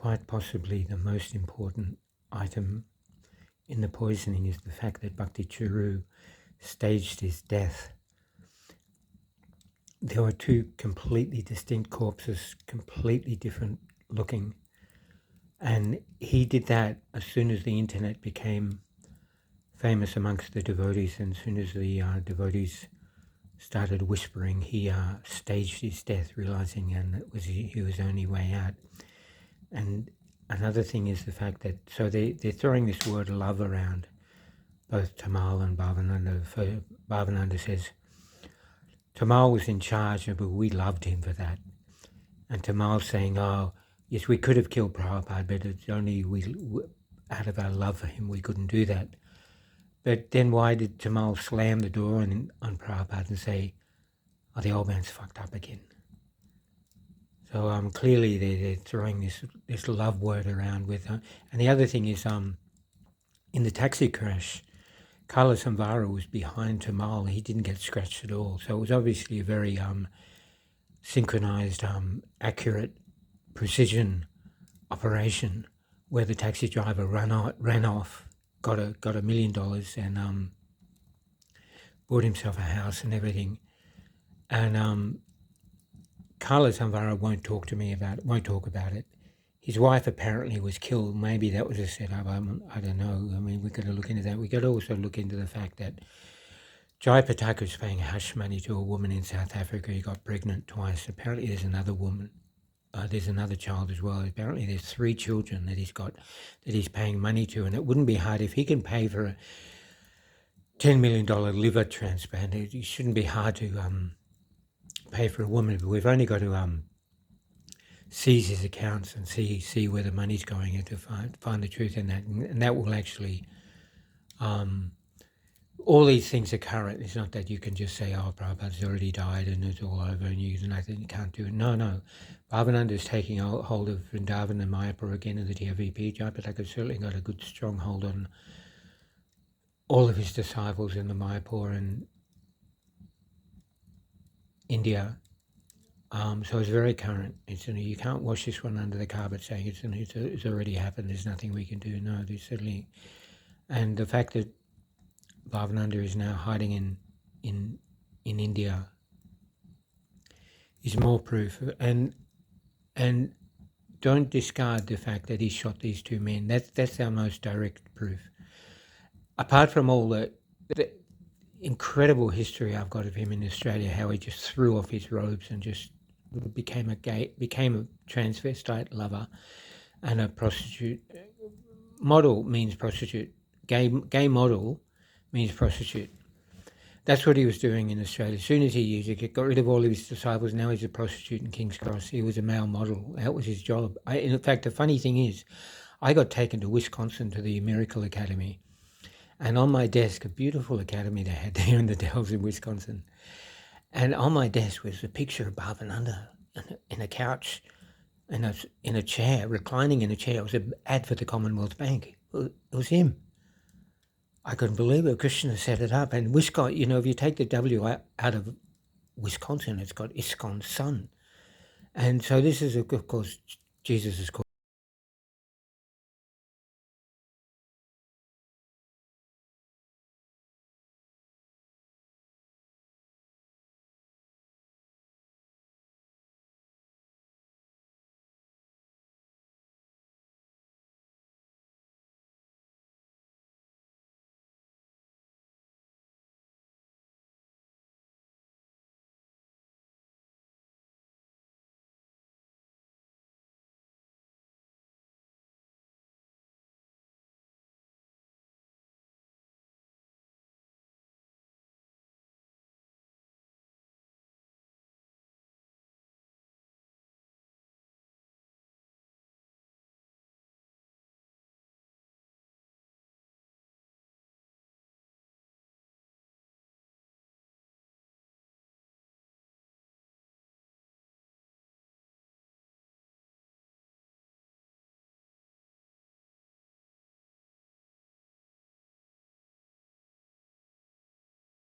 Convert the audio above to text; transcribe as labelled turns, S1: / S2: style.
S1: quite possibly the most important item in the poisoning is the fact that Bhakti Churu staged his death. There were two completely distinct corpses, completely different looking, and he did that as soon as the internet became famous amongst the devotees, and as soon as the devotees started whispering, he staged his death, realizing and it was he was the only way out. And another thing is the fact that, so they're throwing this word love around, both Tamal and Bhavananda. Bhavananda says, Tamal was in charge, but we loved him for that. And Tamal's saying, oh, yes, we could have killed Prabhupada, but it's only out of our love for him, we couldn't do that. But then why did Tamal slam the door on Prabhupada and say, oh, the old man's fucked up again? So clearly they're throwing this love word around with. And the other thing is, in the taxi crash, Kala Samvara was behind Tamal. He didn't get scratched at all. So it was obviously a very synchronized, accurate, precision operation where the taxi driver ran off, got $1 million and bought himself a house and everything. And Kala Samvara won't talk about it. His wife apparently was killed. Maybe that was a setup. I don't know. I mean, we've got to look into that. We've got to also look into the fact that Jai Pataka was paying hush money to a woman in South Africa who got pregnant twice. Apparently there's another woman. There's another child as well. Apparently there's 3 children that he's paying money to. And it wouldn't be hard if he can pay for a $10 million liver transplant. It shouldn't be hard to pay for a woman. But we've only got to seize his accounts and see where the money's going and to find the truth in that. And that will actually, all these things are current. It's not that you can just say, oh, Prabhupada's already died and it's all over and you can't do it. No. Bhavananda is taking hold of Vrindavan and Mayapur again in the DVP. Jai Pataka certainly got a good strong hold on all of his disciples in the Mayapur and India. So it's very current. You can't wash this one under the carpet saying it's already happened. There's nothing we can do. No, there's certainly, and the fact that Bhavananda is now hiding in India is more proof. And don't discard the fact that he shot these 2 men. That's our most direct proof. Apart from all the incredible history I've got of him in Australia, how he just threw off his robes and just became a transvestite lover and a prostitute. Model means prostitute. Gay model means prostitute. That's what he was doing in Australia. As soon as he got rid of all of his disciples, now he's a prostitute in King's Cross. He was a male model. That was his job. In fact, the funny thing is, I got taken to Wisconsin to the Miracle Academy. And on my desk, a beautiful academy they had there in the Dells in Wisconsin. And on my desk was a picture of Bhavananda in a couch, in a chair, reclining in a chair. It was an ad for the Commonwealth Bank. It was him. I couldn't believe it. Krishna set it up. And Wisconsin, if you take the W out of Wisconsin, it's got ISKCON Sun. And so this is, of course, Jesus is called